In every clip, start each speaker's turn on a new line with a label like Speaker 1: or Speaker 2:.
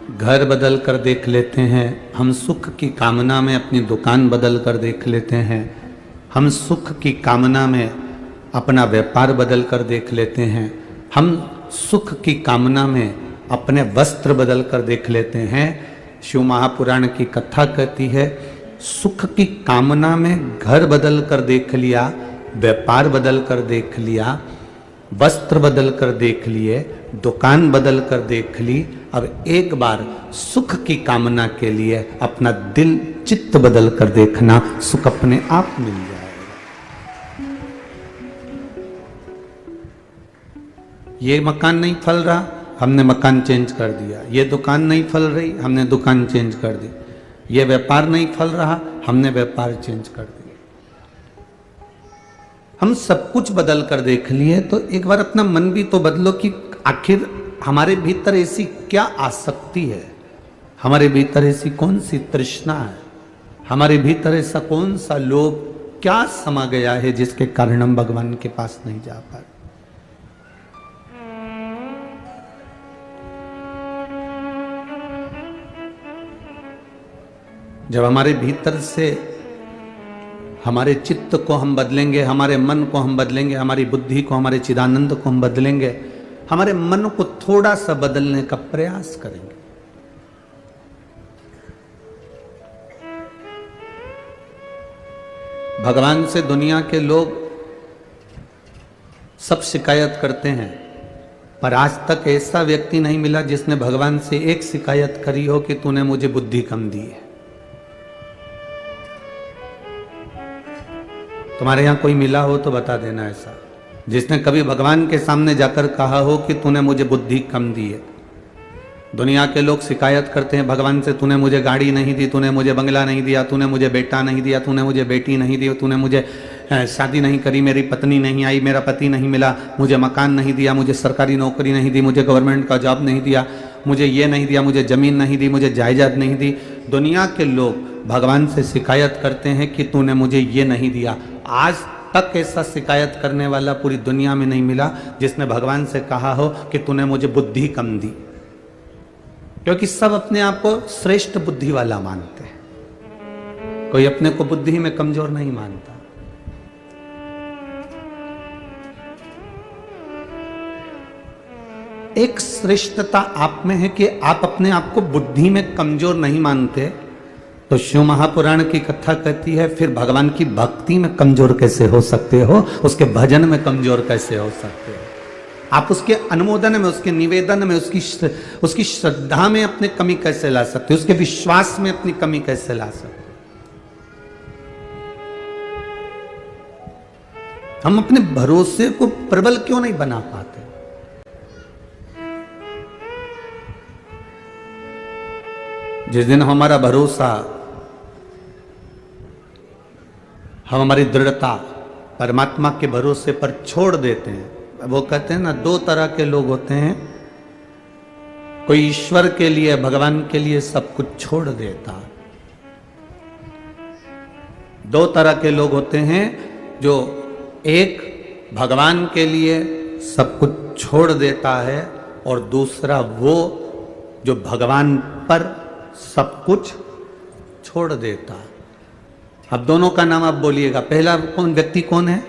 Speaker 1: घर बदल कर देख लेते हैं, हम सुख की कामना में अपनी दुकान बदल कर देख लेते हैं, हम सुख की कामना में अपना व्यापार बदल कर देख लेते हैं, हम सुख की कामना में अपने वस्त्र बदल कर देख लेते हैं। शिव महापुराण की कथा कहती है, सुख की कामना में घर बदल कर देख लिया, व्यापार बदल कर देख लिया, वस्त्र बदल कर देख लिए, दुकान बदल कर देख ली, अब एक बार सुख की कामना के लिए अपना दिल चित्त बदल कर देखना, सुख अपने आप मिल जाएगा। ये मकान नहीं फल रहा, हमने मकान चेंज कर दिया। ये दुकान नहीं फल रही, हमने दुकान चेंज कर दी। ये व्यापार नहीं फल रहा, हमने व्यापार चेंज कर दिया। हम सब कुछ बदल कर देख लिए, तो एक बार अपना मन भी तो बदलो कि आखिर हमारे भीतर ऐसी क्या आसक्ति है, हमारे भीतर ऐसी कौन सी तृष्णा है, हमारे भीतर ऐसा कौन सा लोभ क्या समा गया है जिसके कारण हम भगवान के पास नहीं जा पा रहे। जब हमारे भीतर से हमारे चित्त को हम बदलेंगे, हमारे मन को हम बदलेंगे, हमारी बुद्धि को, हमारे चिदानंद को हम बदलेंगे, हमारे मन को थोड़ा सा बदलने का प्रयास करेंगे, भगवान से दुनिया के लोग सब शिकायत करते हैं, पर आज तक ऐसा व्यक्ति नहीं मिला जिसने भगवान से एक शिकायत करी हो कि तूने मुझे बुद्धि कम दी है। तुम्हारे यहां कोई मिला हो तो बता देना ऐसा, जिसने कभी भगवान के सामने जाकर कहा हो कि तूने मुझे बुद्धि कम दी है। दुनिया के लोग शिकायत करते हैं भगवान से, तूने मुझे गाड़ी नहीं दी, तूने मुझे बंगला नहीं दिया, तूने मुझे बेटा नहीं दिया, तूने मुझे बेटी नहीं दी, तूने मुझे शादी नहीं करी, मेरी पत्नी नहीं आई, मेरा पति नहीं मिला, मुझे मकान नहीं दिया, मुझे सरकारी नौकरी नहीं दी, मुझे गवर्नमेंट का जॉब नहीं दिया, मुझे ये नहीं दिया, मुझे ज़मीन नहीं दी, मुझे जायदाद नहीं दी। दुनिया के लोग भगवान से शिकायत करते हैं कि तूने मुझे ये नहीं दिया। आज तक ऐसा शिकायत करने वाला पूरी दुनिया में नहीं मिला जिसने भगवान से कहा हो कि तूने मुझे बुद्धि कम दी, क्योंकि सब अपने आप को श्रेष्ठ बुद्धि वाला मानते हैं, कोई अपने को बुद्धि में कमजोर नहीं मानता। एक श्रेष्ठता आप में है कि आप अपने आप को बुद्धि में कमजोर नहीं मानते, तो शिव महापुराण की कथा कहती है फिर भगवान की भक्ति में कमजोर कैसे हो सकते हो, उसके भजन में कमजोर कैसे हो सकते हो, आप उसके अनुमोदन में, उसके निवेदन में, उसकी श्रद्धा में अपनी कमी कैसे ला सकते हो, उसके विश्वास में अपनी कमी कैसे ला सकते हो। हम अपने भरोसे को प्रबल क्यों नहीं बना पाते। जिस दिन हमारा भरोसा, हम हमारी दृढ़ता परमात्मा के भरोसे पर छोड़ देते हैं, वो कहते हैं ना, दो तरह के लोग होते हैं, कोई ईश्वर के लिए, भगवान के लिए सब कुछ छोड़ देता, दो तरह के लोग होते हैं, जो एक भगवान के लिए सब कुछ छोड़ देता है और दूसरा वो जो भगवान पर सब कुछ छोड़ देता। अब दोनों का नाम आप बोलिएगा, पहला कौन व्यक्ति कौन है?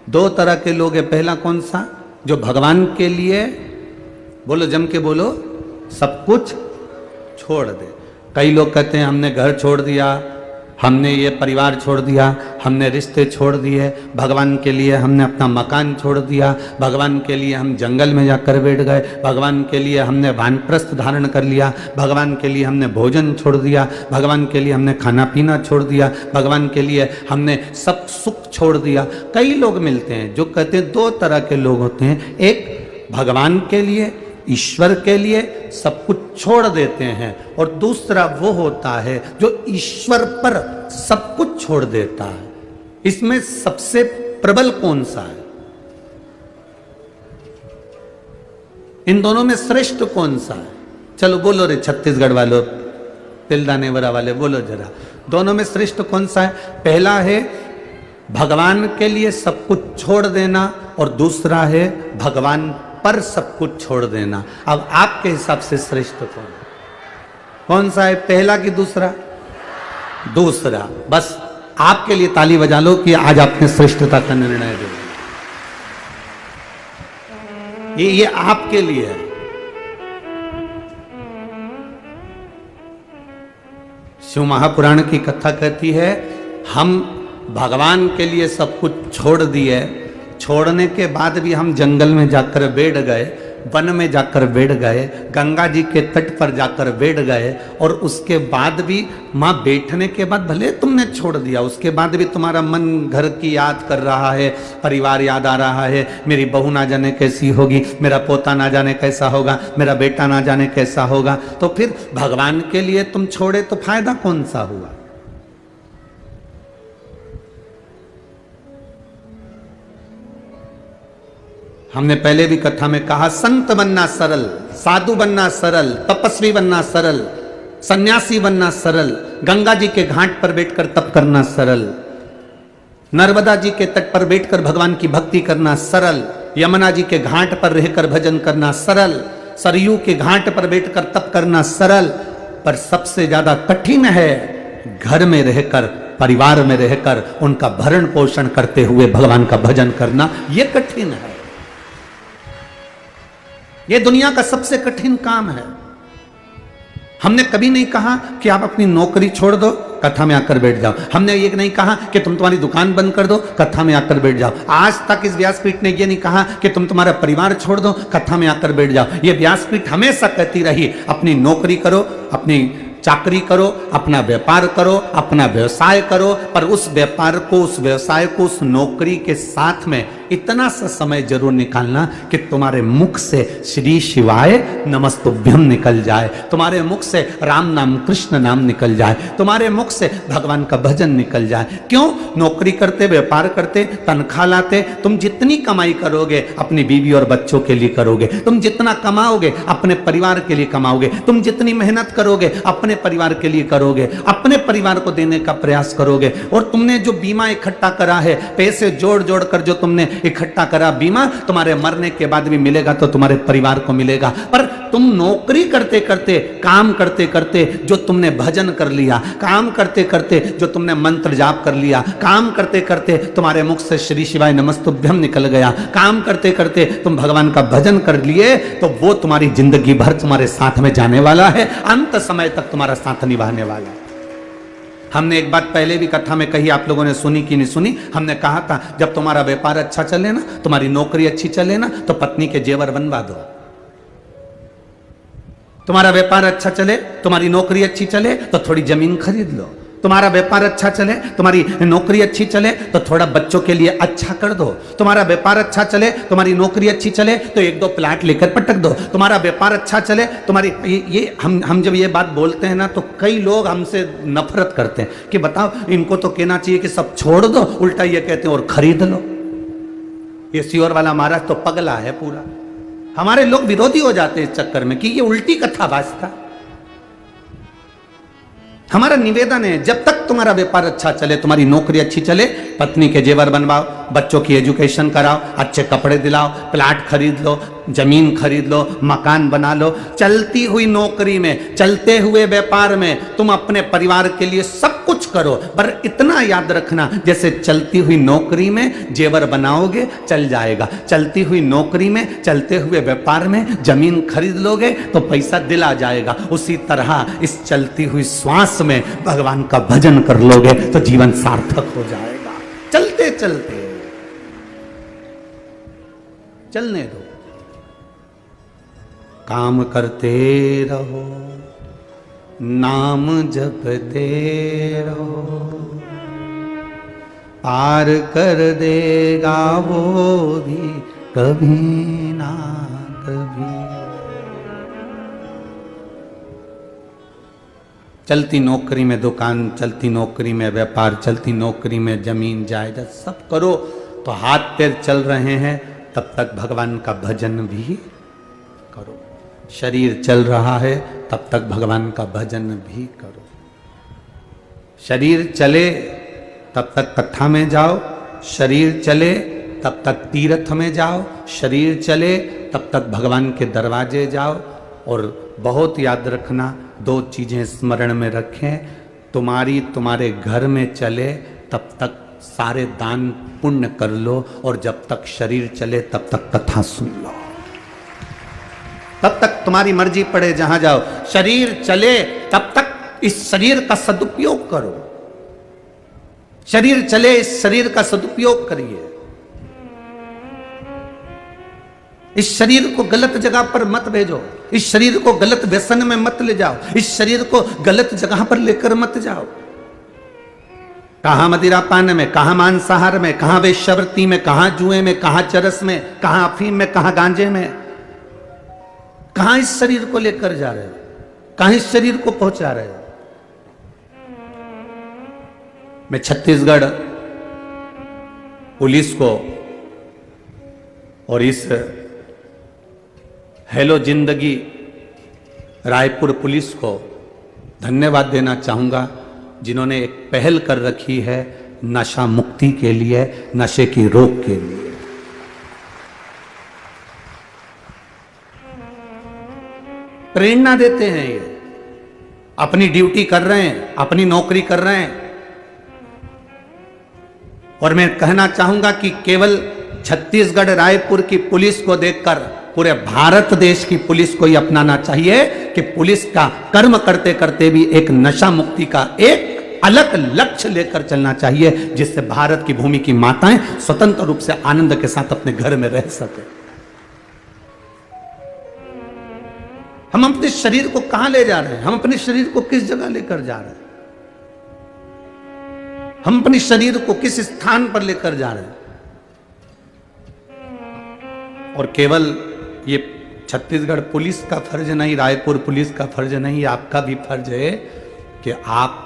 Speaker 1: दो तरह के लोग हैं। पहला कौन सा? जो भगवान के लिए, बोलो जम के बोलो, सब कुछ छोड़ दे। कई लोग कहते हैं हमने घर छोड़ दिया, हमने ये परिवार छोड़ दिया, हमने रिश्ते छोड़ दिए, भगवान के लिए हमने अपना मकान छोड़ दिया, भगवान के लिए हम जंगल में जाकर बैठ गए, भगवान के लिए हमने वानप्रस्थ धारण कर लिया, भगवान के लिए हमने भोजन छोड़ दिया, भगवान के लिए हमने खाना पीना छोड़ दिया, भगवान के लिए हमने सब सुख छोड़ दिया। कई लोग मिलते हैं जो कहते हैं, दो तरह के लोग होते हैं, एक भगवान के लिए, ईश्वर के लिए सब कुछ छोड़ देते हैं, और दूसरा वो होता है जो ईश्वर पर सब कुछ छोड़ देता है। इसमें सबसे प्रबल कौन सा है? इन दोनों में श्रेष्ठ कौन सा है? चलो बोलो रे छत्तीसगढ़ वालों, तिलदानेवरा वाले, बोलो जरा, दोनों में श्रेष्ठ कौन सा है? पहला है भगवान के लिए सब कुछ छोड़ देना, और दूसरा है भगवान पर सब कुछ छोड़ देना। अब आपके हिसाब से श्रेष्ठ कौन? कौन सा है, पहला कि दूसरा? दूसरा। बस आपके लिए ताली बजा लो कि आज आपने श्रेष्ठता का निर्णय दे। ये आपके लिए है। शिव महापुराण की कथा कहती है, हम भगवान के लिए सब कुछ छोड़ दिए, छोड़ने के बाद भी हम जंगल में जाकर बैठ गए, वन में जाकर बैठ गए, गंगा जी के तट पर जाकर बैठ गए, और उसके बाद भी माँ बैठने के बाद भले तुमने छोड़ दिया, उसके बाद भी तुम्हारा मन घर की याद कर रहा है, परिवार याद आ रहा है, मेरी बहू ना जाने कैसी होगी, मेरा पोता ना जाने कैसा होगा, मेरा बेटा ना जाने कैसा होगा, तो फिर भगवान के लिए तुम छोड़े तो फायदा कौन सा हुआ? हमने पहले भी कथा में कहा, संत बनना सरल, साधु बनना सरल, तपस्वी बनना सरल, सन्यासी बनना सरल, गंगा जी के घाट पर बैठकर तप करना सरल, नर्मदा जी के तट पर बैठकर भगवान की भक्ति करना सरल, यमुना जी के घाट पर रहकर भजन करना सरल, सरयू के घाट पर बैठकर तप करना सरल, पर सबसे ज्यादा कठिन है घर में रहकर, परिवार में रहकर उनका भरण पोषण करते हुए भगवान का भजन करना, यह कठिन है। यह दुनिया का सबसे कठिन काम है। हमने कभी नहीं कहा कि आप अपनी नौकरी छोड़ दो, कथा में आकर बैठ जाओ। हमने ये नहीं कहा कि तुम तुम्हारी दुकान बंद कर दो, कथा में आकर बैठ जाओ। आज तक इस व्यासपीठ ने ये नहीं कहा कि तुम तुम्हारा परिवार छोड़ दो, कथा में आकर बैठ जाओ। ये व्यासपीठ हमेशा कहती रही, अपनी नौकरी करो, अपनी चाकरी करो, अपना व्यापार करो, अपना व्यवसाय करो, पर उस व्यापार को, उस व्यवसाय को, उस नौकरी के साथ में इतना सा समय जरूर निकालना कि तुम्हारे मुख से श्री शिवाय नमस्तुभ्यम निकल जाए, तुम्हारे मुख से राम नाम कृष्ण नाम निकल जाए, तुम्हारे मुख से भगवान का भजन निकल जाए। क्यों? नौकरी करते, व्यापार करते, तनख्वाह लाते, तुम जितनी कमाई करोगे अपनी बीवी और बच्चों के लिए करोगे, तुम जितना कमाओगे अपने परिवार के लिए कमाओगे, तुम जितनी मेहनत करोगे अपने परिवार के लिए करोगे, अपने परिवार को देने का प्रयास करोगे। और तुमने जो बीमा इकट्ठा करा है, पैसे जोड़ जोड़ कर जो तुमने इकट्ठा करा बीमा, तुम्हारे मरने के बाद भी मिलेगा तो तुम्हारे परिवार को मिलेगा। पर तुम नौकरी करते करते, काम करते करते जो तुमने भजन कर लिया, काम करते करते जो तुमने मंत्र जाप कर लिया, काम करते करते तुम्हारे मुख से श्री शिवाय नमस्तुभ्यम निकल गया, काम करते करते तुम भगवान का भजन कर लिए, तो वो तुम्हारी जिंदगी भर तुम्हारे साथ में जाने वाला है, अंत समय तक तुम्हारा साथ निभाने वाला है। हमने एक बात पहले भी कथा में कही, आप लोगों ने सुनी कि नहीं सुनी? हमने कहा था, जब तुम्हारा व्यापार अच्छा चले ना, तुम्हारी नौकरी अच्छी चले ना, तो पत्नी के जेवर बनवा दो। तुम्हारा व्यापार अच्छा चले, तुम्हारी नौकरी अच्छी चले, तो थोड़ी जमीन खरीद लो। तुम्हारा व्यापार अच्छा चले, तुम्हारी नौकरी अच्छी चले, तो थोड़ा बच्चों के लिए अच्छा कर दो। तुम्हारा व्यापार अच्छा चले, तुम्हारी नौकरी अच्छी चले, तो एक दो प्लाट लेकर पटक दो। तुम्हारा व्यापार अच्छा चले, तुम्हारी ये हम जब ये बात बोलते हैं ना, तो कई लोग हमसे नफरत करते हैं कि बताओ, इनको तो कहना चाहिए कि सब छोड़ दो, उल्टा ये कहते हैं और खरीद लो। ये सियोर वाला महाराज तो पगला है पूरा। हमारे लोग विरोधी हो जाते हैं इस चक्कर में कि ये उल्टी कथा बाजता। हमारा निवेदन है, जब तक तुम्हारा व्यापार अच्छा चले, तुम्हारी नौकरी अच्छी चले, पत्नी के जेवर बनवाओ, बच्चों की एजुकेशन कराओ, अच्छे कपड़े दिलाओ, प्लाट खरीद लो, जमीन खरीद लो, मकान बना लो। चलती हुई नौकरी में, चलते हुए व्यापार में तुम अपने परिवार के लिए सब कुछ करो, पर इतना याद रखना, जैसे चलती हुई नौकरी में जेवर बनाओगे चल जाएगा, चलती हुई नौकरी में, चलते हुए व्यापार में जमीन खरीद लोगे तो पैसा दिल आ जाएगा। उसी तरह इस चलती हुई श्वास में भगवान का भजन कर लोगे तो जीवन सार्थक हो जाएगा। चलते चलते चलने दो, काम करते रहो, नाम जपते रहो, पार कर देगा वो भी कभी ना कभी। चलती नौकरी में दुकान, चलती नौकरी में व्यापार, चलती नौकरी में जमीन जायदाद सब करो, तो हाथ पैर चल रहे हैं, तब तक भगवान का भजन भी करो। शरीर चल रहा है, तब तक भगवान का भजन भी करो। शरीर चले तब तक कथा में जाओ, शरीर चले तब तक तीर्थ में जाओ, शरीर चले तब तक भगवान के दरवाजे जाओ। और बहुत याद रखना, दो चीजें स्मरण में रखें, तुम्हारी तुम्हारे घर में चले तब तक सारे दान पुण्य कर लो, और जब तक शरीर चले तब तक कथा सुन लो। तब तक तुम्हारी मर्जी पड़े जहां जाओ, शरीर चले तब तक इस शरीर का सदुपयोग करो। शरीर चले, इस शरीर का सदुपयोग करिए। इस शरीर को गलत जगह पर मत भेजो, इस शरीर को गलत व्यसन में मत ले जाओ, इस शरीर को गलत जगह पर लेकर मत जाओ। कहां मदिरा पान में, कहां मांसाहार में, कहां वेश्यावृत्ति में, कहां जुए में, कहां चरस में, कहां अफीम में, कहां गांजे में, कहां इस शरीर को लेकर जा रहे हो, कहां इस शरीर को पहुंचा रहे हो। मैं छत्तीसगढ़ पुलिस को और इस हेलो जिंदगी रायपुर पुलिस को धन्यवाद देना चाहूंगा, जिन्होंने एक पहल कर रखी है नशा मुक्ति के लिए, नशे की रोक के लिए। प्रेरणा देते हैं, ये अपनी ड्यूटी कर रहे हैं, अपनी नौकरी कर रहे हैं। और मैं कहना चाहूंगा कि केवल छत्तीसगढ़ रायपुर की पुलिस को देखकर पूरे भारत देश की पुलिस को ही अपनाना चाहिए कि पुलिस का कर्म करते करते भी एक नशा मुक्ति का एक अलग लक्ष्य लेकर चलना चाहिए, जिससे भारत की भूमि की माताएं स्वतंत्र रूप से आनंद के साथ अपने घर में रह सके। हम अपने शरीर को कहां ले जा रहे हैं, हम अपने शरीर को किस जगह लेकर जा रहे हैं, हम अपने शरीर को किस स्थान पर लेकर जा रहे हैं। और केवल ये छत्तीसगढ़ पुलिस का फर्ज नहीं, रायपुर पुलिस का फर्ज नहीं, आपका भी फर्ज है कि आप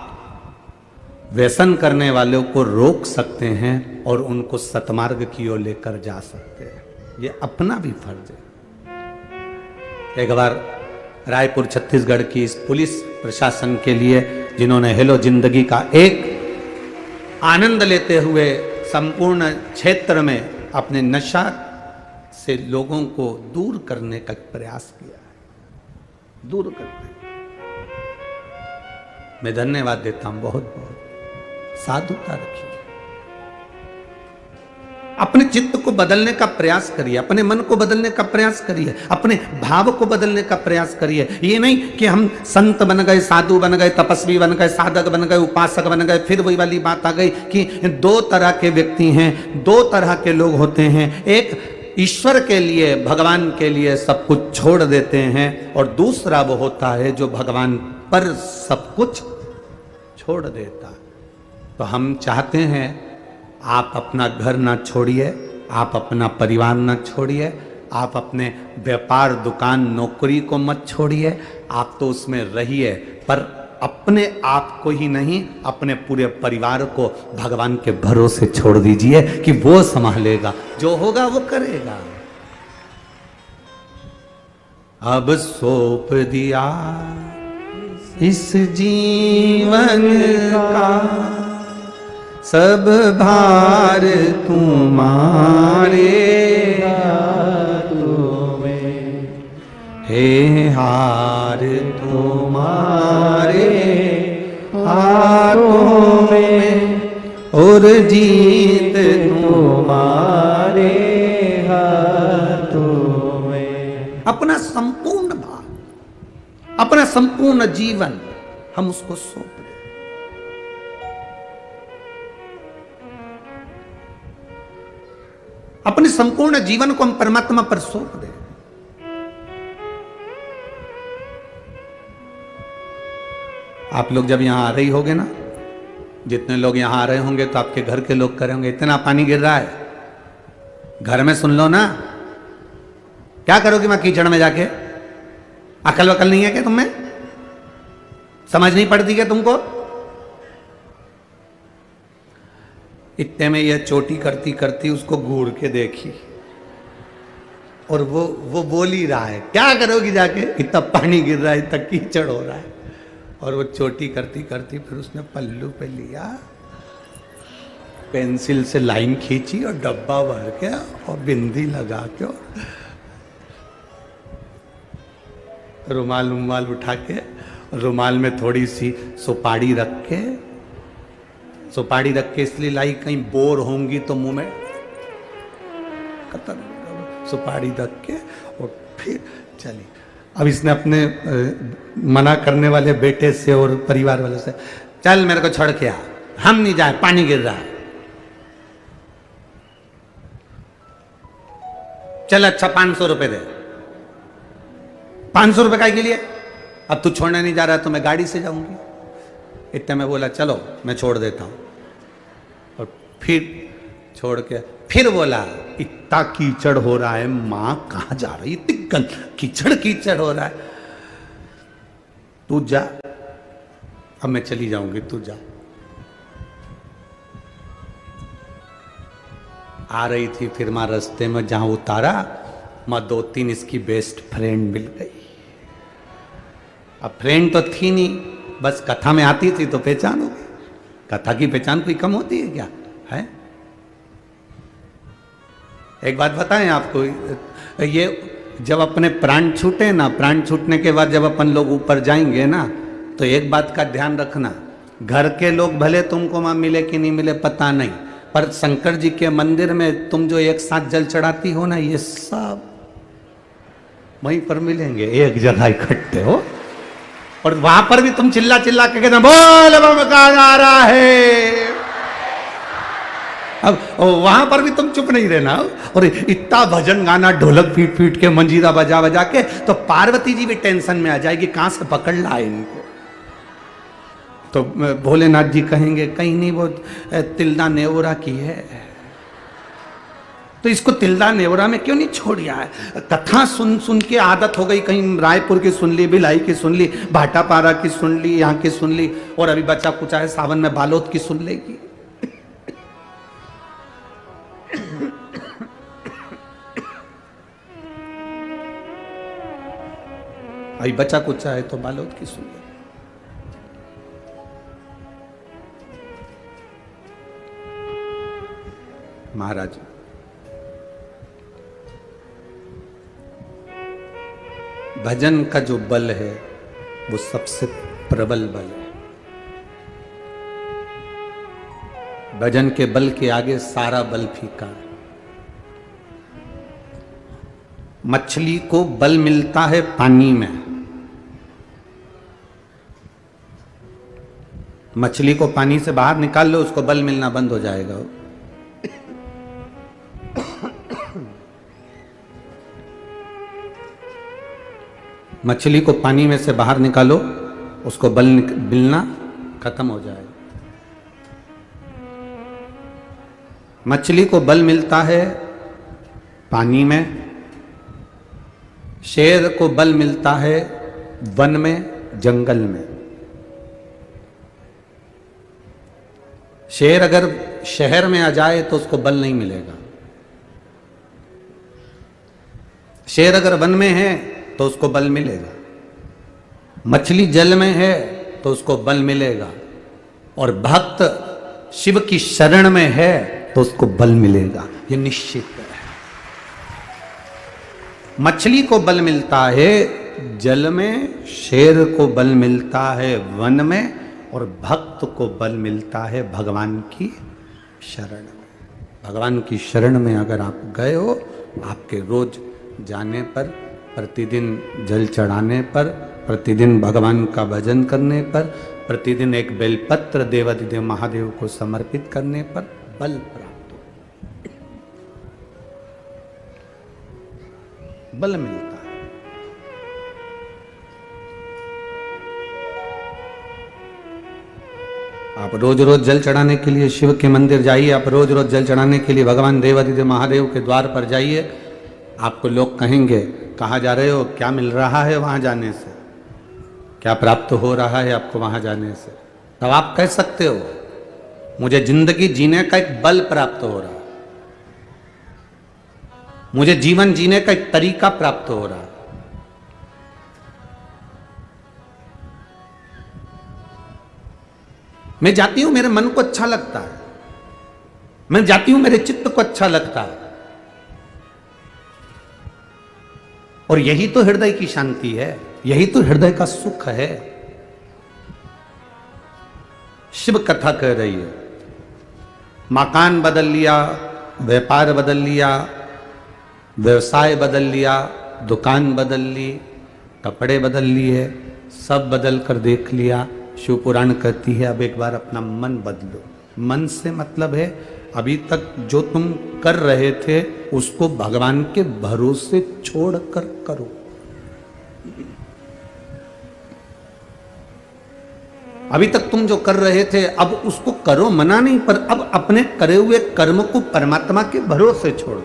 Speaker 1: व्यसन करने वालों को रोक सकते हैं और उनको सतमार्ग की ओर लेकर जा सकते हैं। ये अपना भी फर्ज है। एक बार रायपुर छत्तीसगढ़ की इस पुलिस प्रशासन के लिए, जिन्होंने हेलो जिंदगी का एक आनंद लेते हुए संपूर्ण क्षेत्र में अपने नशा से लोगों को दूर करने का प्रयास किया है, दूर करने, मैं धन्यवाद देता हूं। बहुत बहुत साधुता रखिए, अपने चित्त को बदलने का प्रयास करिए, अपने मन को बदलने का प्रयास करिए, अपने भाव को बदलने का प्रयास करिए। ये नहीं कि हम संत बन गए, साधु बन गए, तपस्वी बन गए, साधक बन गए, उपासक बन गए, फिर वही वाली बात आ गई कि दो तरह के व्यक्ति हैं, दो तरह के लोग होते हैं। एक ईश्वर के लिए, भगवान के लिए सब कुछ छोड़ देते हैं, और दूसरा वो होता है जो भगवान पर सब कुछ छोड़ देता। तो हम चाहते हैं आप अपना घर ना छोड़िए, आप अपना परिवार ना छोड़िए, आप अपने व्यापार, दुकान, नौकरी को मत छोड़िए, आप तो उसमें रहिए, पर अपने आप को ही नहीं, अपने पूरे परिवार को भगवान के भरोसे छोड़ दीजिए कि वो संभालेगा, जो होगा वो करेगा। अब सौंप दिया इस जीवन का सब भार तुम्हारे हाथों में, हे हार तुम्हारे हाथों में, और जीत तुम्हारे हाथों में। अपना संपूर्ण भार, अपना संपूर्ण जीवन हम उसको सौंप दें। अपने संपूर्ण जीवन को हम परमात्मा पर सौंप दें। आप लोग जब यहां आ रही होगे ना, जितने लोग यहां आ रहे होंगे तो आपके घर के लोग करेंगे, इतना पानी गिर रहा है, घर में सुन लो ना, क्या करोगे मैं कीचड़ में जाके? अकल वकल नहीं है क्या तुम्हें? समझ नहीं पड़ती क्या तुमको? इतने में यह चोटी करती करती उसको घूर के देखी, और वो बोल ही रहा है, क्या करोगी जाके, इतना पानी गिर रहा है, इतना कीचड़ हो रहा है। और वो चोटी करती करती फिर उसने पल्लू पे लिया, पेंसिल से लाइन खींची और डब्बा भर के और बिंदी लगा के और रुमाल उठा के रुमाल में थोड़ी सी सुपारी रख के इसलिए लाई, कहीं बोर होंगी तो मुंह में सुपारी रख के और फिर चली। अब इसने अपने मना करने वाले बेटे से और परिवार वाले से, चल मेरे को छोड़ के आ, हम नहीं जाए, पानी गिर रहा है। चल अच्छा 500 रुपए दे। 500 रुपए काय के लिए? अब तू छोड़ने नहीं जा रहा तो मैं गाड़ी से जाऊंगी। इतने में बोला चलो मैं छोड़ देता हूं, और फिर छोड़ के फिर बोला इतना कीचड़ हो रहा है, मां कहां जा रही, इतनी कीचड़ हो रहा है, तू जा, अब मैं चली जाऊंगी, तू जा। आ रही थी फिर मां रास्ते में, जहां उतारा मां 2-3 इसकी बेस्ट फ्रेंड मिल गई। अब फ्रेंड तो थी नहीं, बस कथा में आती थी तो पहचान हो गई। कथा की पहचान कोई कम होती है क्या है? एक बात बताएं आपको, ये जब अपने प्राण छूटे ना, प्राण छूटने के बाद जब अपन लोग ऊपर जाएंगे ना, तो एक बात का ध्यान रखना, घर के लोग भले तुमको वहां मिले कि नहीं मिले पता नहीं, पर शंकर जी के मंदिर में तुम जो एक साथ जल चढ़ाती हो ना, ये सब वहीं पर मिलेंगे, एक जगह इकट्ठे हो, और वहां पर भी तुम चिल्ला चिल्ला के कहते बोल बम का नारा है। अब वहां पर भी तुम चुप नहीं रहना, और इतना भजन गाना, ढोलक पीट पीट के, मंजीरा बजा बजा के, तो पार्वती जी भी टेंशन में आ जाएगी, कहां से पकड़ ला इनको। तो भोलेनाथ जी कहेंगे कहीं नहीं, वो तिल्दा नेवरा की है, तो इसको तिल्दा नेवरा में क्यों नहीं छोड़िया है। कथा सुन सुन के आदत हो गई, कहीं रायपुर की सुन ली, भिलाई की सुन ली, भाटापारा की सुन ली, यहाँ की सुन ली, और अभी बच्चा कुछ है सावन में बालोद की सुन लेगी। अभी बच्चा कुछ है तो बालोद की सुन ले। महाराज भजन का जो बल है वो सबसे प्रबल बल है। भजन के बल के आगे सारा बल फीका है। मछली को बल मिलता है पानी में, मछली को पानी से बाहर निकाल लो, उसको बल मिलना बंद हो जाएगा। मछली को पानी में से बाहर निकालो, उसको बल मिलना खत्म हो जाएगा। मछली को बल मिलता है पानी में, शेर को बल मिलता है वन में, जंगल में। शेर अगर शहर में आ जाए तो उसको बल नहीं मिलेगा। शेर अगर वन में है तो उसको बल मिलेगा। मछली जल में है तो उसको बल मिलेगा, और भक्त शिव की शरण में है तो उसको बल मिलेगा, ये निश्चित है। मछली को बल मिलता है जल में, शेर को बल मिलता है वन में, और भक्त को बल मिलता है भगवान की शरण में। भगवान की शरण में अगर आप गए हो, आपके रोज जाने पर, प्रतिदिन जल चढ़ाने पर, प्रतिदिन भगवान का भजन करने पर, प्रतिदिन एक बेलपत्र देवाधिदेव महादेव को समर्पित करने पर बल प्राप्त हो, बल मिलता है। आप रोज रोज जल चढ़ाने के लिए शिव के मंदिर जाइए, आप रोज रोज जल चढ़ाने के लिए भगवान देवाधिदेव महादेव के द्वार पर जाइए। आपको लोग कहेंगे कहाँ जा रहे हो, क्या मिल रहा है वहां जाने से, क्या प्राप्त हो रहा है आपको वहां जाने से। तब आप कह सकते हो मुझे जिंदगी जीने का एक बल प्राप्त हो रहा है, मुझे जीवन जीने का एक तरीका प्राप्त हो रहा है। मैं जाती हूं, मेरे मन को अच्छा लगता है, मैं जाती हूं, मेरे चित्त को अच्छा लगता है, और यही तो हृदय की शांति है, यही तो हृदय का सुख है। शिव कथा कह रही है। मकान बदल लिया, व्यापार बदल लिया, व्यवसाय बदल लिया, दुकान बदल ली, कपड़े बदल लिए, सब बदल कर देख लिया। शिव पुराण कहती है अब एक बार अपना मन बदलो। मन से मतलब है अभी तक जो तुम कर रहे थे उसको भगवान के भरोसे छोड़ कर करो। अभी तक तुम जो कर रहे थे अब उसको करो, मना नहीं, पर अब अपने करे हुए कर्म को परमात्मा के भरोसे छोड़ो।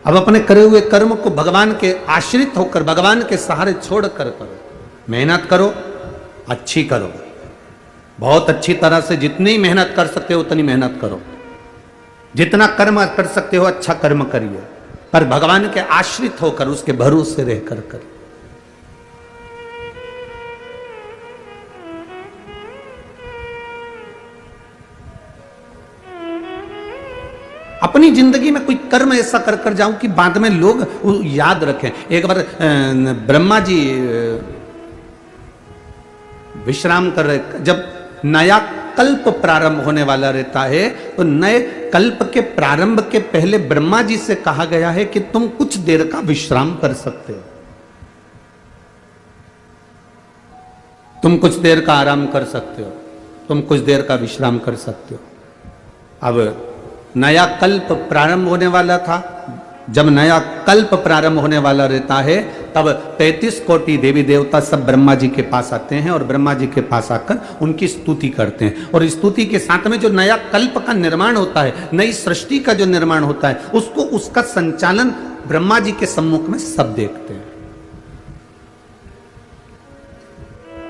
Speaker 1: अब अपने करे हुए कर्म को भगवान के आश्रित होकर, भगवान के सहारे छोड़कर करो। मेहनत करो, अच्छी करो, बहुत अच्छी तरह से जितनी मेहनत कर सकते हो उतनी मेहनत करो। जितना कर्म कर सकते हो अच्छा कर्म करिए, पर भगवान के आश्रित होकर उसके भरोसे रहकर करो। अपनी जिंदगी में कोई कर्म ऐसा कर कर जाऊं कि बाद में लोग याद रखें। एक बार ब्रह्मा जी विश्राम कर रहे, जब नया कल्प प्रारंभ होने वाला रहता है तो नए कल्प के प्रारंभ के पहले ब्रह्मा जी से कहा गया है कि तुम कुछ देर का विश्राम कर सकते हो, तुम कुछ देर का आराम कर सकते हो, तुम कुछ देर का विश्राम कर सकते हो। अब नया कल्प प्रारंभ होने वाला था। जब नया कल्प प्रारंभ होने वाला रहता है तब 33 कोटि देवी देवता सब ब्रह्मा जी के पास आते हैं और ब्रह्मा जी के पास आकर उनकी स्तुति करते हैं। और स्तुति के साथ में जो नया कल्प का निर्माण होता है, नई सृष्टि का जो निर्माण होता है, उसको उसका संचालन ब्रह्मा जी के सम्मुख में सब देखते हैं।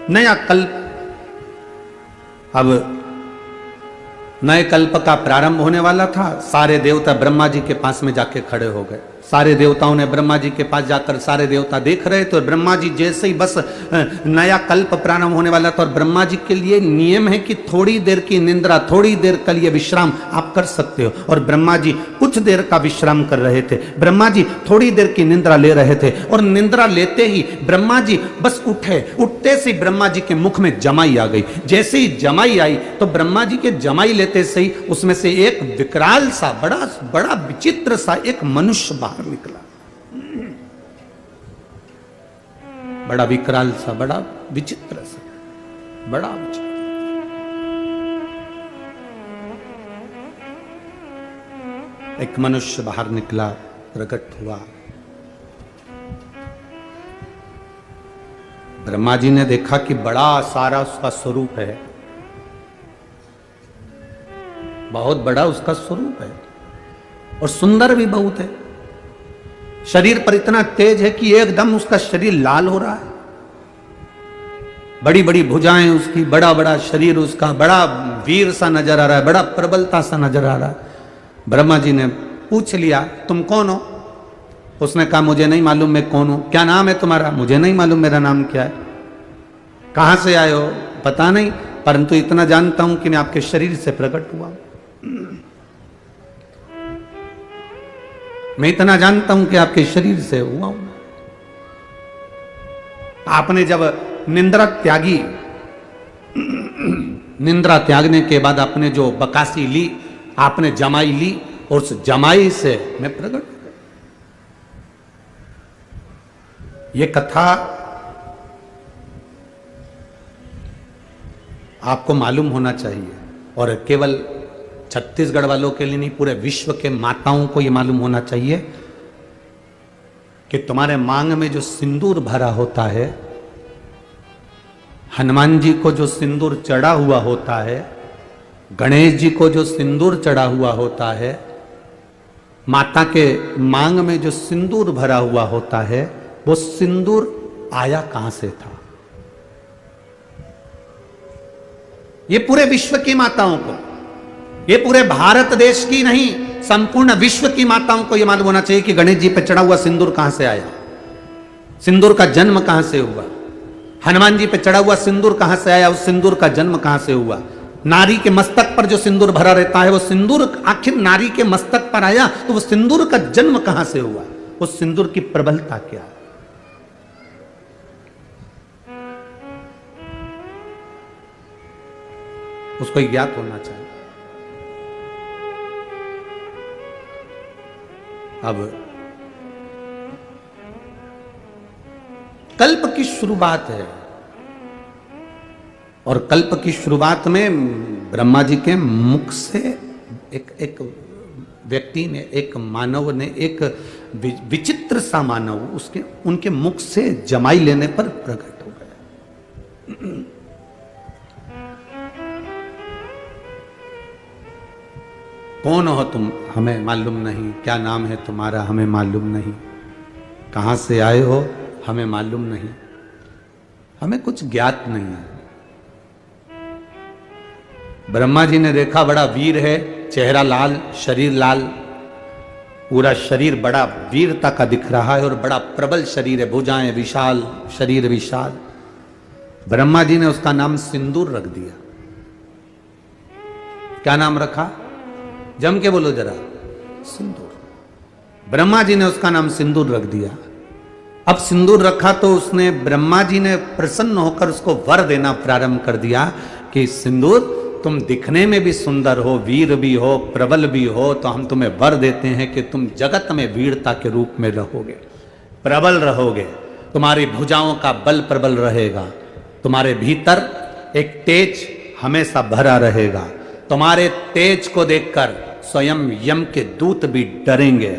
Speaker 1: नया कल्प, अब नए कल्प का प्रारंभ होने वाला था। सारे देवता ब्रह्मा जी के पास में जाके खड़े हो गए। सारे देवताओं ने ब्रह्मा जी के पास जाकर, सारे देवता देख रहे थे। और ब्रह्मा जी जैसे ही बस नया कल्प प्रारंभ होने वाला था और ब्रह्मा जी के लिए नियम है कि थोड़ी देर की निंद्रा, थोड़ी देर के लिए विश्राम आप कर सकते हो। और ब्रह्मा जी कुछ देर का विश्राम कर रहे थे। ब्रह्मा जी थोड़ी देर की निंद्रा ले रहे थे और निंद्रा लेते ही ब्रह्मा जी बस उठे। उठते से ब्रह्मा जी के मुख में जमाई आ गई। जैसे ही जमाई आई तो ब्रह्मा जी के जमाई लेते से ही उसमें से एक विकराल सा, बड़ा विचित्र सा एक मनुष्य बाहर निकला। बड़ा विकराल सा, बड़ा विचित्र सा, बड़ा विचित्र। एक मनुष्य बाहर निकला, प्रकट हुआ। ब्रह्मा जी ने देखा कि बड़ा सारा उसका स्वरूप है, बहुत बड़ा उसका स्वरूप है और सुंदर भी बहुत है। शरीर पर इतना तेज है कि एकदम उसका शरीर लाल हो रहा है। बड़ी बड़ी भुजाएं उसकी, बड़ा बड़ा शरीर उसका, बड़ा वीर सा नजर आ रहा है, बड़ा प्रबलता सा नजर आ रहा है। ब्रह्मा जी ने पूछ लिया, तुम कौन हो? उसने कहा, मुझे नहीं मालूम मैं कौन हूं। क्या नाम है तुम्हारा? मुझे नहीं मालूम मेरा नाम क्या है। कहां से आए हो? पता नहीं, परंतु इतना जानता हूं कि मैं आपके शरीर से प्रकट हुआ। मैं इतना जानता हूं कि आपके शरीर से हुआ हूं। आपने जब निंद्रा त्यागी, निंद्रा त्यागने के बाद आपने जो बकासी ली, आपने जमाई ली और उस जमाई से मैं प्रकट हो गया। ये कथा आपको मालूम होना चाहिए और केवल छत्तीसगढ़ वालों के लिए नहीं, पूरे विश्व के माताओं को यह मालूम होना चाहिए कि तुम्हारे मांग में जो सिंदूर भरा होता है, हनुमान जी को जो सिंदूर चढ़ा हुआ होता है, गणेश जी को जो सिंदूर चढ़ा हुआ होता है, माता के मांग में जो सिंदूर भरा हुआ होता है, वो सिंदूर आया कहां से था? ये पूरे विश्व की माताओं को, ये पूरे भारत देश की नहीं, संपूर्ण विश्व की माताओं को यह मालूम होना चाहिए कि गणेश जी पे चढ़ा हुआ सिंदूर कहां से आया, सिंदूर का जन्म कहां से हुआ। हनुमान जी पे चढ़ा हुआ सिंदूर कहां से आया, उस सिंदूर का जन्म कहां से हुआ। नारी के मस्तक पर जो सिंदूर भरा रहता है, वो सिंदूर आखिर नारी के मस्तक पर आया तो वो सिंदूर का जन्म कहां से हुआ, उस सिंदूर की प्रबलता क्या है। उसको ज्ञात होना चाहिए। अब कल्प की शुरुआत है और कल्प की शुरुआत में ब्रह्मा जी के मुख से एक व्यक्ति ने, एक मानव ने, एक विचित्र सा मानव उसके उनके मुख से जमाई लेने पर प्रकट हो गया। कौन हो तुम, हमें मालूम नहीं। क्या नाम है तुम्हारा, हमें मालूम नहीं। कहां से आए हो, हमें मालूम नहीं। हमें कुछ ज्ञात नहीं है। ब्रह्मा जी ने देखा बड़ा वीर है, चेहरा लाल, शरीर लाल, पूरा शरीर बड़ा वीरता का दिख रहा है और बड़ा प्रबल शरीर है, भुजाएं विशाल, शरीर विशाल। ब्रह्मा जी ने उसका नाम सिंदूर रख दिया। क्या नाम रखा, जम के बोलो जरा, सिंदूर। ब्रह्मा जी ने उसका नाम सिंदूर रख दिया। अब सिंदूर रखा तो उसने, ब्रह्मा जी ने प्रसन्न होकर उसको वर देना प्रारंभ कर दिया कि सिंदूर, तुम दिखने में भी सुंदर हो, वीर भी हो, प्रबल भी हो, तो हम तुम्हें वर देते हैं कि तुम जगत में वीरता के रूप में रहोगे, प्रबल रहोगे, तुम्हारी भुजाओं का बल प्रबल रहेगा, तुम्हारे भीतर एक तेज हमेशा भरा रहेगा, तुम्हारे तेज को देखकर स्वयं यम के दूत भी डरेंगे।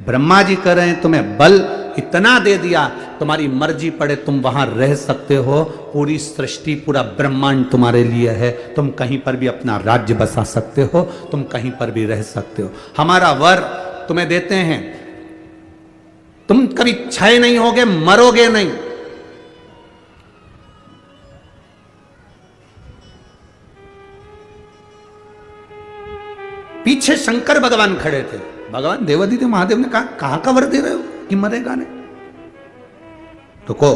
Speaker 1: ब्रह्मा जी कह रहे हैं तुम्हें बल इतना दे दिया, तुम्हारी मर्जी पड़े तुम वहां रह सकते हो, पूरी सृष्टि, पूरा ब्रह्मांड तुम्हारे लिए है, तुम कहीं पर भी अपना राज्य बसा सकते हो, तुम कहीं पर भी रह सकते हो। हमारा वर तुम्हें देते हैं, तुम कभी क्षय नहीं होगे, मरोगे नहीं। पीछे शंकर भगवान खड़े थे। भगवान देवादिदेव महादेव ने कहा, कहां का वर दे रहे हो कि मरेगा नहीं? तो को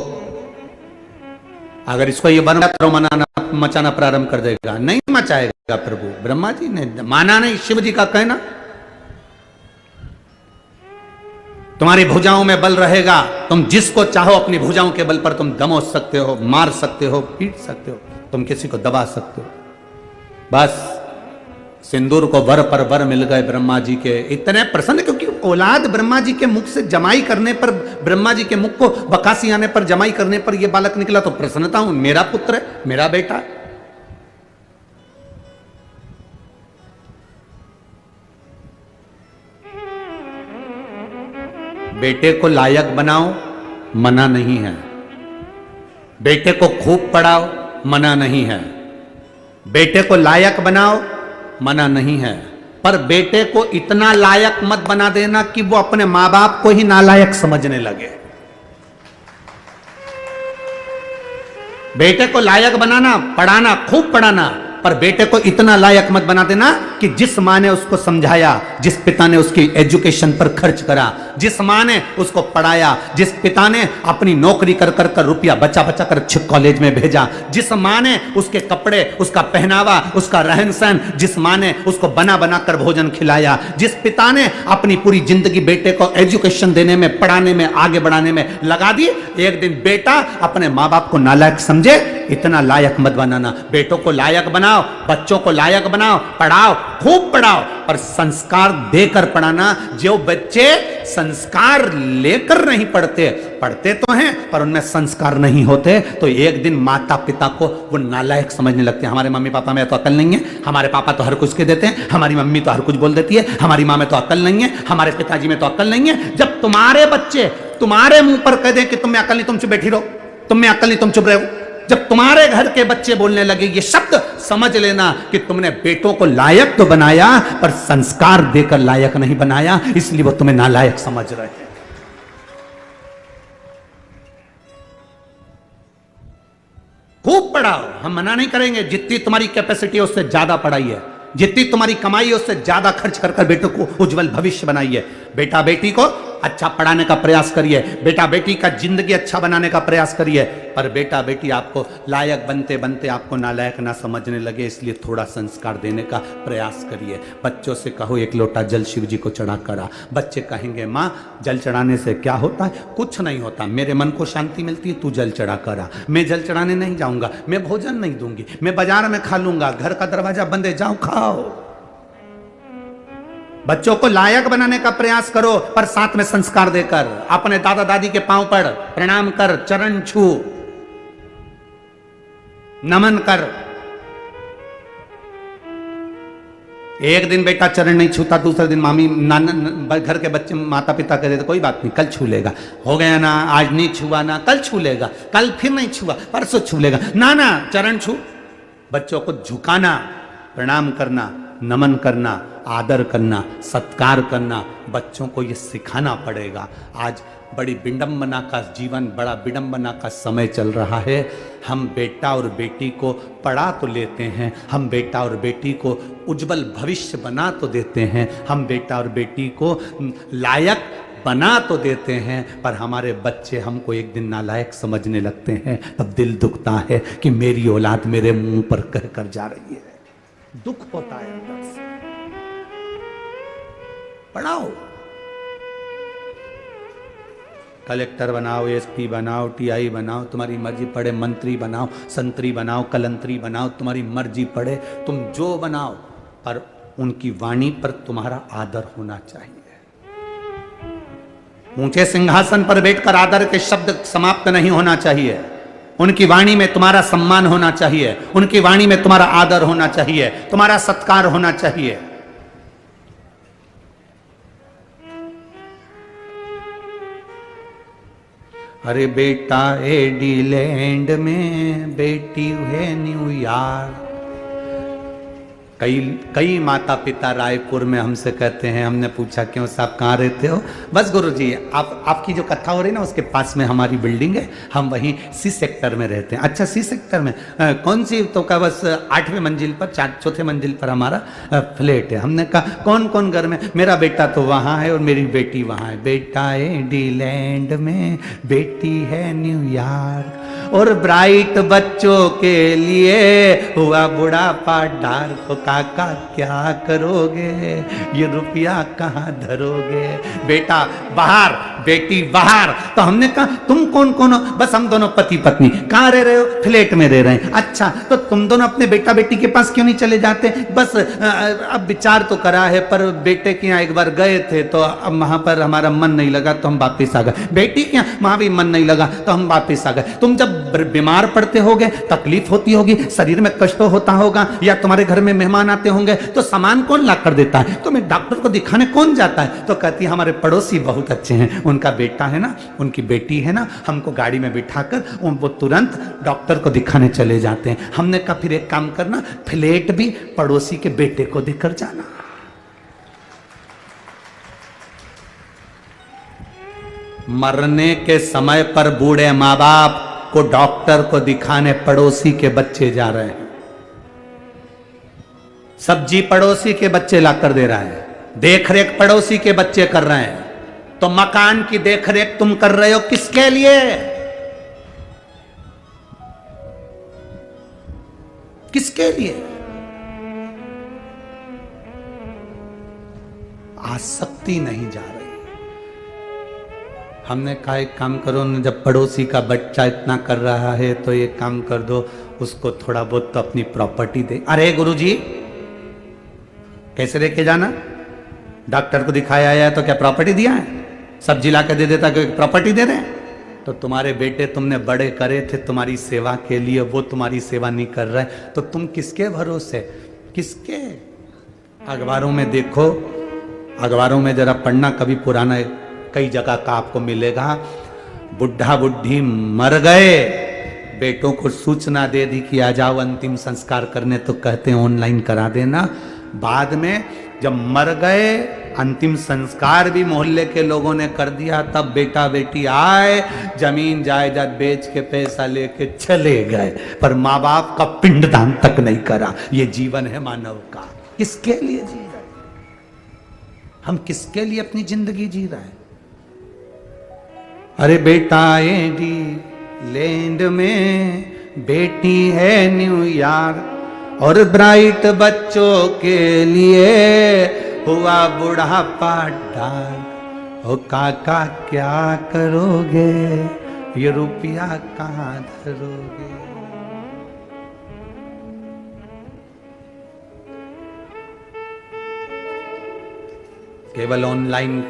Speaker 1: अगर इसको ये वन मचाना प्रारंभ कर देगा, नहीं मचाएगा प्रभु। ब्रह्मा जी ने माना नहीं, शिव जी का कहना। तुम्हारी भुजाओं में बल रहेगा, तुम जिसको चाहो अपनी भुजाओं के बल पर तुम दमो सकते हो, मार सकते हो, पीट सकते हो, तुम किसी को दबा सकते हो। बस सिंदूर को वर पर वर मिल गए ब्रह्मा जी के। इतने प्रसन्न, क्योंकि औलाद ब्रह्मा जी के मुख से जमाई करने पर, ब्रह्मा जी के मुख को बकासी आने पर, जमाई करने पर यह बालक निकला, तो प्रसन्नता हूं, मेरा पुत्र है, मेरा बेटा है। बेटे को लायक बनाओ, मना नहीं है। बेटे को खूब पढ़ाओ, मना नहीं है। बेटे को लायक बनाओ, मना नहीं है। पर बेटे को इतना लायक मत बना देना कि वो अपने मां बाप को ही नालायक समझने लगे। बेटे को लायक बनाना, पढ़ाना, खूब पढ़ाना, पर बेटे को इतना लायक मत बना देना कि जिस मां ने उसको समझाया, जिस पिता ने उसकी एजुकेशन पर खर्च करा, जिस मां ने उसको पढ़ाया, जिस पिता ने अपनी नौकरी कर कर कर रुपया बचा बचा कर अच्छे कॉलेज में भेजा, जिस मां ने उसके कपड़े, उसका पहनावा, उसका रहन सहन, जिस मां ने उसको बना बना कर भोजन खिलाया, जिस पिता ने अपनी पूरी जिंदगी बेटे को एजुकेशन देने में, पढ़ाने में, आगे बढ़ाने में लगा दी, एक दिन बेटा अपने मां बाप को नालायक समझे, इतना लायक मत बनाना। बेटों को लायक बनाओ, बच्चों को लायक बनाओ, पढ़ाओ, खूब पढ़ाओ, पर संस्कार देकर पढ़ाना। जो बच्चे संस्कार लेकर नहीं पढ़ते, पढ़ते तो हैं पर उनमें संस्कार नहीं होते, तो एक दिन माता पिता को वो नालायक समझने लगते हैं। हमारे मम्मी पापा में तो अकल नहीं है, हमारे पापा तो हर कुछ के देते हैं, हमारी मम्मी तो हर कुछ बोल देती है, हमारी माँ में तो अकल नहीं है, हमारे पिताजी में तो अकल नहीं है। जब तुम्हारे बच्चे तुम्हारे मुंह पर कह दें कि तुम में अकल नहीं, तुम चुप बैठी रहो, तुम में अकल नहीं, तुम चुप रहो, जब तुम्हारे घर के बच्चे बोलने लगे ये शब्द, समझ लेना कि तुमने बेटों को लायक तो बनाया पर संस्कार देकर लायक नहीं बनाया, इसलिए वो तुम्हें नालायक समझ रहे हैं। खूब पढ़ाओ, हम मना नहीं करेंगे, जितनी तुम्हारी कैपेसिटी है उससे ज्यादा पढ़ाइए, जितनी तुम्हारी कमाई है उससे ज्यादा खर्च कर कर बेटों को उज्जवल भविष्य बनाइए। बेटा बेटी को अच्छा पढ़ाने का प्रयास करिए, बेटा बेटी का जिंदगी अच्छा बनाने का प्रयास करिए, पर बेटा बेटी आपको लायक बनते बनते आपको नालायक ना समझने लगे, इसलिए थोड़ा संस्कार देने का प्रयास करिए। बच्चों से कहो एक लोटा जल शिव जी को चढ़ा करा, बच्चे कहेंगे माँ जल चढ़ाने से क्या होता है? कुछ नहीं होता, मेरे मन को शांति मिलती है, तू जल चढ़ा करा। मैं जल चढ़ाने नहीं जाऊंगा, मैं भोजन नहीं दूंगी, मैं बाजार में खा लूंगा, घर का दरवाजा बंद है, जाओ खाओ। बच्चों को लायक बनाने का प्रयास करो, पर साथ में संस्कार देकर। अपने दादा दादी के पांव पड़, प्रणाम कर, चरण छू, नमन कर। एक दिन बेटा चरण नहीं छूता, दूसरे दिन मामी नाना घर के बच्चे माता पिता कह देते कोई बात नहीं कल छू लेगा, हो गया ना, आज नहीं छुआ ना, कल छू लेगा, कल फिर नहीं छुआ, परसों छू लेगा, ना ना चरण छू। बच्चों को झुकाना, प्रणाम करना, नमन करना, आदर करना, सत्कार करना, बच्चों को यह सिखाना पड़ेगा। आज बड़ी विडंबना का जीवन, बड़ा विडंबना का समय चल रहा है। हम बेटा और बेटी को पढ़ा तो लेते हैं, हम बेटा और बेटी को उज्जवल भविष्य बना तो देते हैं, हम बेटा और बेटी को लायक बना तो देते हैं, पर हमारे बच्चे हमको एक दिन नालायक समझने लगते हैं। तब दिल दुखता है कि मेरी औलाद मेरे मुंह पर कह कर जा रही है, दुख होता है अंदर से। पढ़ाओ, कलेक्टर बनाओ, एसपी बनाओ, टीआई बनाओ, तुम्हारी मर्जी, पढ़े मंत्री बनाओ, संतरी बनाओ, कलंतरी बनाओ, तुम्हारी मर्जी, पढ़े तुम जो बनाओ, पर उनकी वाणी पर तुम्हारा आदर होना चाहिए। ऊंचे सिंहासन पर बैठकर आदर के शब्द समाप्त नहीं होना चाहिए। उनकी वाणी में तुम्हारा सम्मान होना चाहिए, उनकी वाणी में तुम्हारा आदर होना चाहिए, तुम्हारा सत्कार होना चाहिए। अरे बेटा एडीलैंड में, बेटी है न्यूयॉर्क। कई माता पिता रायपुर में हमसे कहते हैं, हमने पूछा क्यों साहब कहाँ रहते हो? बस गुरुजी आपकी जो कथा हो रही ना उसके पास में हमारी बिल्डिंग है, हम वहीं सी सेक्टर में रहते हैं। अच्छा सी सेक्टर में कौन सी? तो का बस 8वें मंजिल पर, चौथे मंजिल पर हमारा फ्लैट है। हमने कहा कौन कौन घर में? मेरा बेटा तो वहाँ है और मेरी बेटी वहाँ है। बेटा एडीलैंड में, बेटी है न्यूयॉर्क। और ब्राइट बच्चों के लिए हुआ बुढ़ापा डार को काका क्या करोगे, ये रुपया कहाँ धरोगे? बेटा बाहर, बेटी बाहर। तो हमने कहा तुम कौन कौन हो? बस हम दोनों पति पत्नी। कहाँ रह रहे हो? फ्लैट में रह रहे हैं। अच्छा तो तुम दोनों अपने बेटा बेटी के पास क्यों नहीं चले जाते? बस अब विचार तो करा है, पर बेटे के यहाँ एक बार गए थे तो अब वहां पर हमारा मन नहीं लगा तो हम वापिस आ गए। बेटी के यहाँ वहां भी मन नहीं लगा तो हम वापिस आ गए। तुम जब बीमार पड़ते होगे, तकलीफ होती होगी, शरीर में कष्ट होता होगा, या तुम्हारे घर में मेहमान आते होंगे, तो सामान कौन ला कर देता है? तुम्हें डॉक्टर को दिखाने कौन जाता है? तो कहती है हमारे पड़ोसी बहुत अच्छे हैं, उनका बेटा है ना, उनकी बेटी है ना, हमको गाड़ी में बिठाकर वो तुरंत डॉक्टर को दिखाने चले जाते हैं। हमने कहा फिर एक काम करना, फ्लैट भी पड़ोसी के बेटे को देकर जाना। मरने के समय पर बूढ़े माँ बाप को डॉक्टर को दिखाने पड़ोसी के बच्चे जा रहे हैं। सब्जी पड़ोसी के बच्चे लाकर दे रहा है, देखरेख पड़ोसी के बच्चे कर रहे हैं। तो मकान की देखरेख तुम कर रहे हो किसके लिए? किसके लिए? आसक्ति नहीं जा रही। हमने कहा एक काम करो न, जब पड़ोसी का बच्चा इतना कर रहा है तो एक काम कर दो, उसको थोड़ा बहुत तो अपनी प्रॉपर्टी दे। अरे गुरुजी कैसे लेके जाना? डॉक्टर को दिखाया है तो क्या प्रॉपर्टी दिया है? सब्जी ला के दे देता कि प्रॉपर्टी दे रहे हैं? तो तुम्हारे बेटे तुमने बड़े करे थे तुम्हारी सेवा के लिए, वो तुम्हारी सेवा नहीं कर रहे, तो तुम किसके भरोसे? किसके? अखबारों में देखो, अखबारों में जरा पढ़ना, कभी पुराना कई जगह का आपको मिलेगा। बुढ़ा बुढ़ी मर गए, बेटों को सूचना दे दी कि आ जाओ अंतिम संस्कार करने, तो कहते हैं ऑनलाइन करा देना। बाद में जब मर गए, अंतिम संस्कार भी मोहल्ले के लोगों ने कर दिया, तब बेटा बेटी आए, जमीन जायदाद बेच के पैसा लेके चले गए, पर माँ बाप का पिंडदान तक नहीं करा। ये जीवन है मानव का। किसके लिए जी रहे? हम किसके लिए अपनी जिंदगी जी रहे हैं? अरे बेटा एडी लैंड में बेटी है न्यूयॉर्क और ब्राइट बच्चों के लिए हुआ बुढ़ापा डार्क। ओ काका क्या करोगे, ये रुपया कहाँ धरोगे। केवल ऑनलाइन